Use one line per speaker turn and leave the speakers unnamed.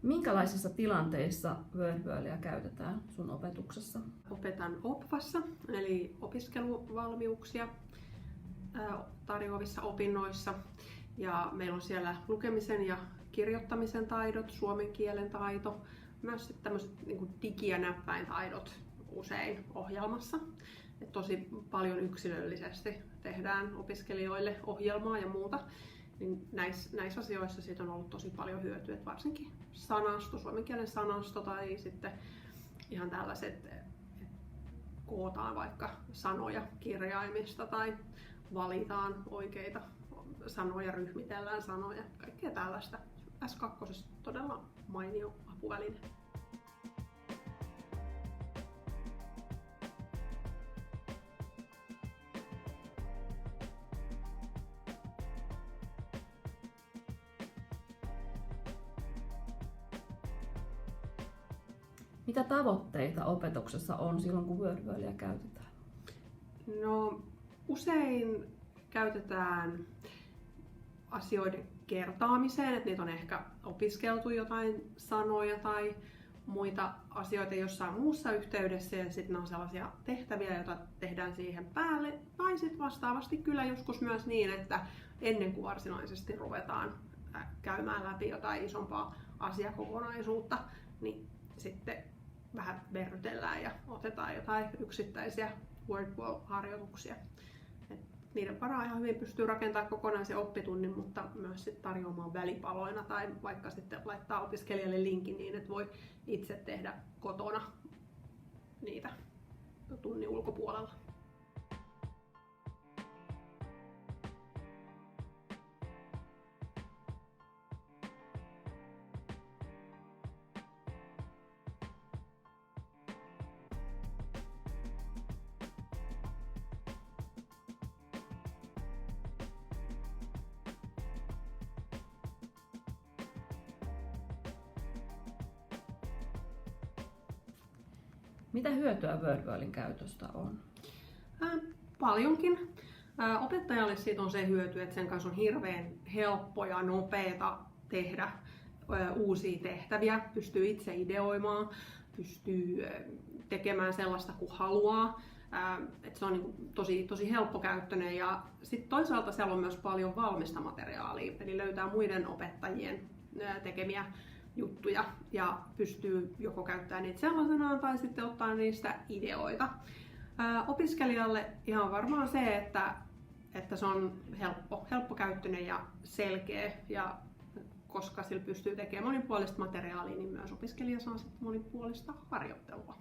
Minkälaisissa tilanteissa WordWorldia käytetään sun opetuksessa?
Opetan OPVassa, eli opiskeluvalmiuksia tarjoavissa opinnoissa. Ja meillä on siellä lukemisen ja kirjoittamisen taidot, suomen kielen taito, myös tämmöiset niin digi- ja näppäintaidot usein ohjelmassa. Et tosi paljon yksilöllisesti tehdään opiskelijoille ohjelmaa ja muuta. Niin näissä asioissa siitä on ollut tosi paljon hyötyä, että varsinkin sanasto, suomen kielen sanasto tai sitten ihan tällaiset, että kootaan vaikka sanoja kirjaimista tai valitaan oikeita sanoja, ryhmitellään sanoja, kaikkea tällaista. S2 todella mainio apuväline.
Mitä tavoitteita opetuksessa on silloin, kun WordWorldia käytetään?
No, usein käytetään asioiden kertaamiseen, että niitä on ehkä opiskeltu jotain sanoja tai muita asioita jossain muussa yhteydessä ja sitten ne on sellaisia tehtäviä, joita tehdään siihen päälle. Tai sitten vastaavasti kyllä joskus myös niin, että ennen kuin varsinaisesti ruvetaan käymään läpi jotain isompaa asiakokonaisuutta, niin sitten vähän verrytellään ja otetaan jotain yksittäisiä WordWall-harjoituksia. Niiden varaa ihan hyvin pystyy rakentamaan kokonaisen oppitunnin, mutta myös sit tarjoamaan välipaloina tai vaikka sitten laittaa opiskelijalle linkin niin, että voi itse tehdä kotona niitä tunnin ulkopuolella.
Mitä hyötyä WordWorldin käytöstä on?
Paljonkin. Opettajalle siitä on se hyöty, että sen kanssa on hirveän helppo ja nopeata tehdä uusia tehtäviä. Pystyy itse ideoimaan, pystyy tekemään sellaista kuin haluaa. Että se on niin tosi helppokäyttöinen ja sitten toisaalta siellä on myös paljon valmista materiaalia, eli löytää muiden opettajien tekemiä juttuja ja pystyy joko käyttämään niitä sellaisenaan tai sitten ottaa niistä ideoita. Opiskelijalle ihan varmaan se, että se on helppokäyttöinen ja selkeä ja koska sillä pystyy tekemään monipuolista materiaalia, niin myös opiskelija saa sitten monipuolista harjoittelua.